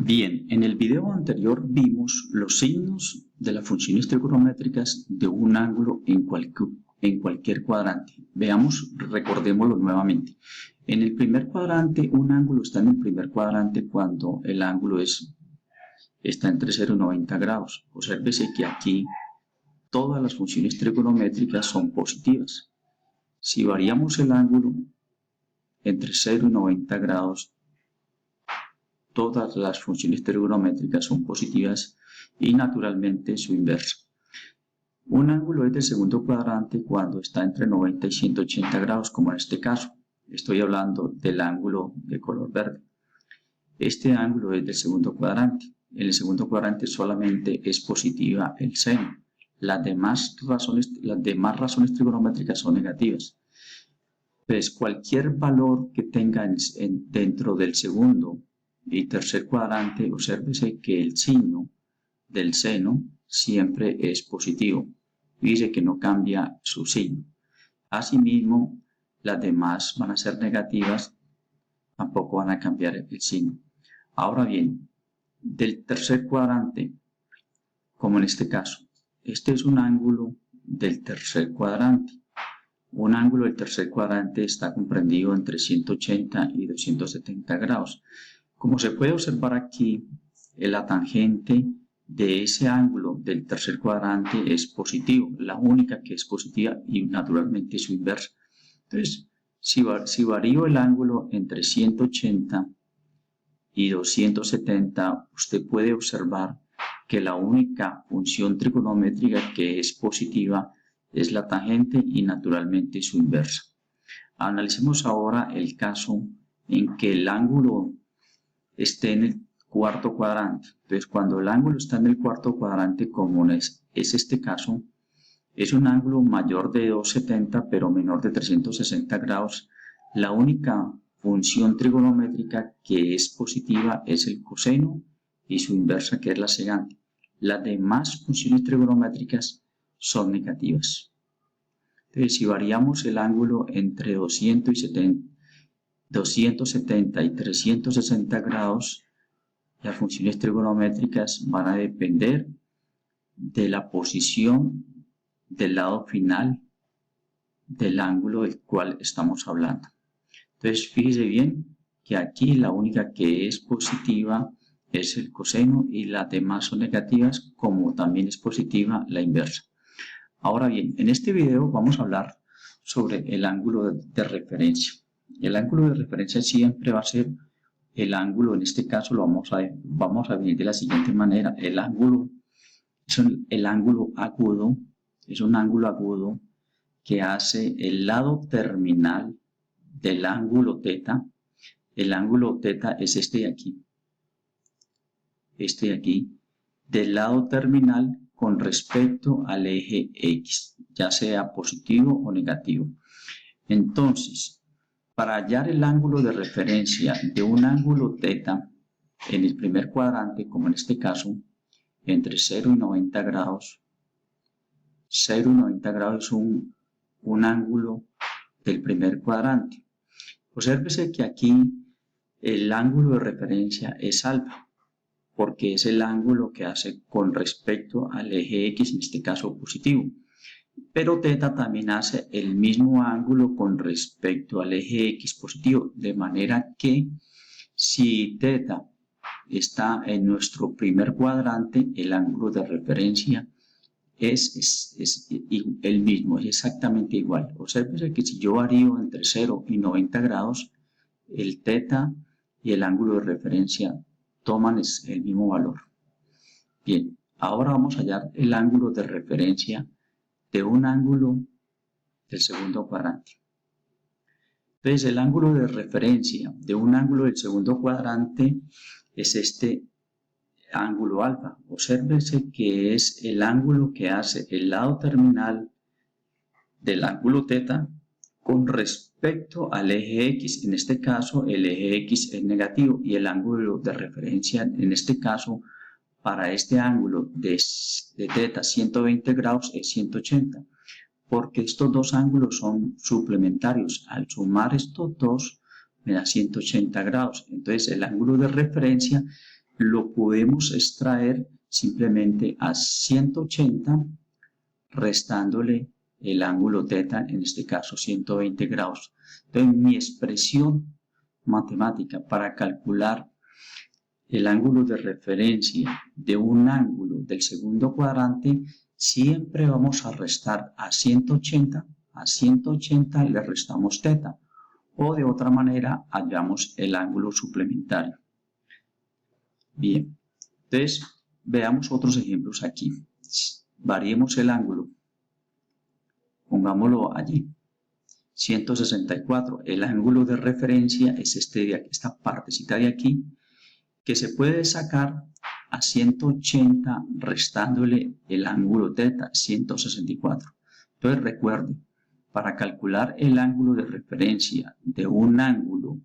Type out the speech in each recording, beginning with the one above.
Bien, en el video anterior vimos los signos de las funciones trigonométricas de un ángulo en cualquier cuadrante. Veamos, recordémoslo nuevamente. En el primer cuadrante, un ángulo está en el primer cuadrante cuando el ángulo está entre 0 y 90 grados. Obsérvese que aquí todas las funciones trigonométricas son positivas. Si variamos el ángulo entre 0 y 90 grados, todas las funciones trigonométricas son positivas y naturalmente su inversa. Un ángulo es del segundo cuadrante cuando está entre 90 y 180 grados, como en este caso. Estoy hablando del ángulo de color verde. Este ángulo es del segundo cuadrante. En el segundo cuadrante solamente es positiva el seno. Las demás razones trigonométricas son negativas. Pues cualquier valor que tengan dentro del segundo y tercer cuadrante, obsérvese que el signo del seno siempre es positivo. Dice que no cambia su signo. Asimismo, las demás van a ser negativas, tampoco van a cambiar el signo. Ahora bien, del tercer cuadrante, como en este caso, este es un ángulo del tercer cuadrante. Un ángulo del tercer cuadrante está comprendido entre 180 y 270 grados. Como se puede observar aquí, la tangente de ese ángulo del tercer cuadrante es positivo, la única que es positiva y naturalmente su inversa. Entonces, si varío el ángulo entre 180 y 270, usted puede observar que la única función trigonométrica que es positiva es la tangente y naturalmente su inversa. Analicemos ahora el caso en que el ángulo esté en el cuarto cuadrante. Entonces, cuando el ángulo está en el cuarto cuadrante, como es este caso, es un ángulo mayor de 270 pero menor de 360 grados. La única función trigonométrica que es positiva es el coseno y su inversa, que es la secante. Las demás funciones trigonométricas son negativas. Entonces, si variamos el ángulo entre 270 y 360 grados, las funciones trigonométricas van a depender de la posición del lado final del ángulo del cual estamos hablando. Entonces, fíjese bien que aquí la única que es positiva es el coseno y las demás son negativas, como también es positiva la inversa. Ahora bien, en este video vamos a hablar sobre el ángulo de referencia. El ángulo de referencia siempre va a ser el ángulo, en este caso lo vamos a ver de la siguiente manera. El ángulo es el ángulo agudo, es un ángulo agudo que hace el lado terminal del ángulo θ. El ángulo θ es este de aquí. Este de aquí, del lado terminal con respecto al eje X, ya sea positivo o negativo. Entonces, para hallar el ángulo de referencia de un ángulo θ en el primer cuadrante, como en este caso, entre 0 y 90 grados, 0 y 90 grados es un ángulo del primer cuadrante. Obsérvese que aquí el ángulo de referencia es alfa, porque es el ángulo que hace con respecto al eje X, en este caso positivo. Pero θ también hace el mismo ángulo con respecto al eje X positivo, de manera que si θ está en nuestro primer cuadrante, el ángulo de referencia es el mismo, es exactamente igual. Observen que si yo varío entre 0 y 90 grados, el θ y el ángulo de referencia toman el mismo valor. Bien, ahora vamos a hallar el ángulo de referencia de un ángulo del segundo cuadrante. Entonces, el ángulo de referencia de un ángulo del segundo cuadrante es este ángulo alfa. Obsérvese que es el ángulo que hace el lado terminal del ángulo θ con respecto al eje X. En este caso, el eje X es negativo y el ángulo de referencia, en este caso, para este ángulo de θ 120 grados es 180, porque estos dos ángulos son suplementarios. Al sumar estos dos, me da 180 grados. Entonces, el ángulo de referencia lo podemos extraer simplemente a 180 restándole el ángulo teta, en este caso 120 grados. Entonces mi expresión matemática para calcular el ángulo de referencia de un ángulo del segundo cuadrante, siempre vamos a restar a 180 le restamos teta, o de otra manera hallamos el ángulo suplementario. Bien, entonces veamos otros ejemplos aquí. Variemos el ángulo, pongámoslo allí, 164, el ángulo de referencia es esta partecita de aquí, que se puede sacar a 180 restándole el ángulo teta, 164. Entonces recuerde, para calcular el ángulo de referencia de un ángulo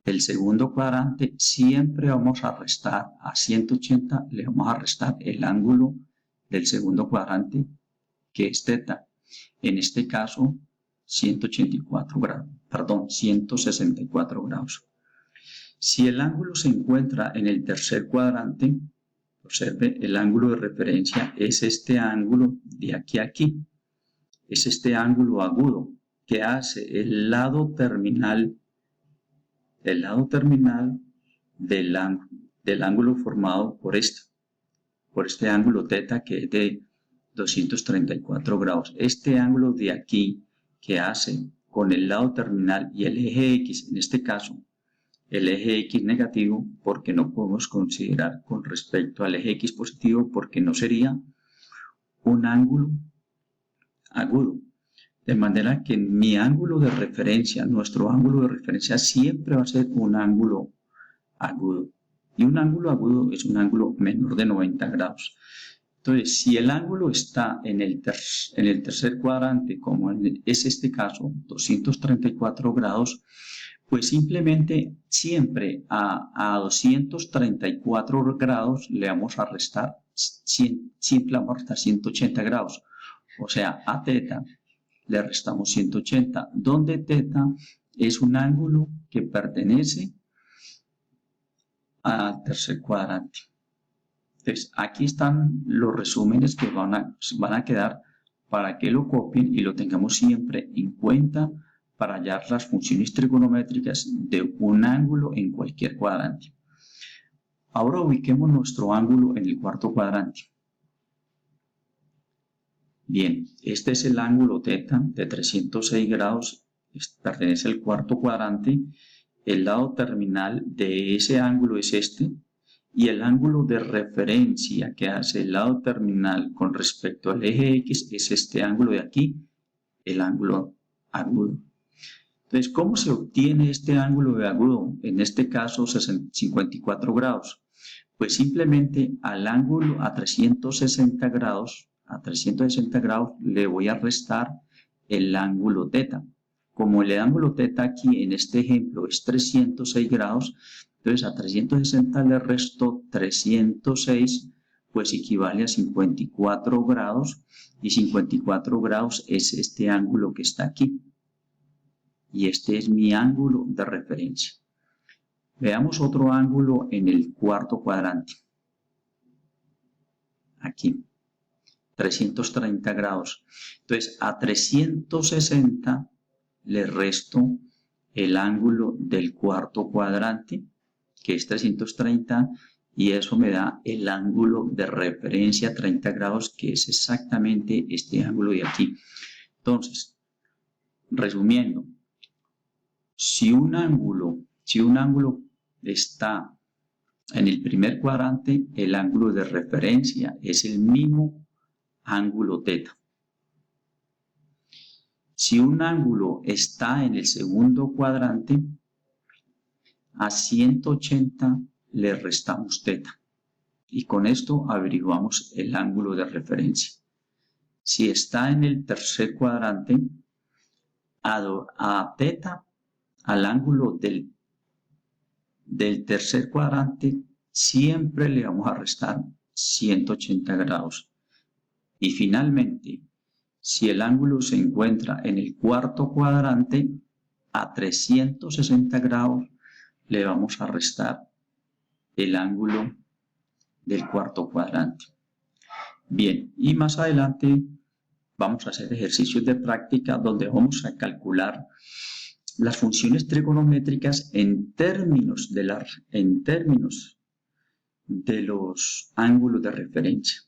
del segundo cuadrante, siempre vamos a restar a 180, le vamos a restar el ángulo del segundo cuadrante, que es teta. En este caso, 164 grados, perdón, 164 grados. Si el ángulo se encuentra en el tercer cuadrante, observe, el ángulo de referencia es este ángulo de aquí a aquí. Es este ángulo agudo que hace el lado terminal del ángulo formado por este ángulo teta, que es de 234 grados. Este ángulo de aquí que hace con el lado terminal y el eje X, en este caso el eje X negativo, porque no podemos considerar con respecto al eje X positivo, porque no sería un ángulo agudo. De manera que mi ángulo de referencia, nuestro ángulo de referencia siempre va a ser un ángulo agudo. Y un ángulo agudo es un ángulo menor de 90 grados. Entonces, si el ángulo está en el tercer cuadrante, como es este caso, 234 grados, pues simplemente siempre a 234 grados le vamos a restar, siempre vamos a restar 180 grados. O sea, a teta le restamos 180, donde teta es un ángulo que pertenece al tercer cuadrante. Entonces, aquí están los resúmenes que van a quedar para que lo copien y lo tengamos siempre en cuenta para hallar las funciones trigonométricas de un ángulo en cualquier cuadrante. Ahora ubiquemos nuestro ángulo en el cuarto cuadrante. Bien, este es el ángulo teta de 306 grados, pertenece al cuarto cuadrante. El lado terminal de ese ángulo es este, y el ángulo de referencia que hace el lado terminal con respecto al eje X es este ángulo de aquí, el ángulo agudo. Entonces, ¿cómo se obtiene este ángulo de agudo? En este caso, 54 grados. Pues simplemente al ángulo a 360 grados, le voy a restar el ángulo teta. Como el ángulo teta aquí en este ejemplo es 306 grados, entonces a 360 le resto 306, pues equivale a 54 grados, y 54 grados es este ángulo que está aquí. Y este es mi ángulo de referencia. Veamos otro ángulo en el cuarto cuadrante. Aquí, 330 grados. Entonces, a 360 le resto el ángulo del cuarto cuadrante, que es 330, y eso me da el ángulo de referencia 30 grados, que es exactamente este ángulo de aquí. Entonces, resumiendo, si un ángulo está en el primer cuadrante, el ángulo de referencia es el mismo ángulo teta. Si un ángulo está en el segundo cuadrante, a 180 le restamos teta. Y con esto averiguamos el ángulo de referencia. Si está en el tercer cuadrante, a teta, al ángulo del tercer cuadrante, siempre le vamos a restar 180 grados. Y finalmente, si el ángulo se encuentra en el cuarto cuadrante, a 360 grados le vamos a restar el ángulo del cuarto cuadrante. Bien, y más adelante vamos a hacer ejercicios de práctica donde vamos a calcular las funciones trigonométricas en términos de los ángulos de referencia.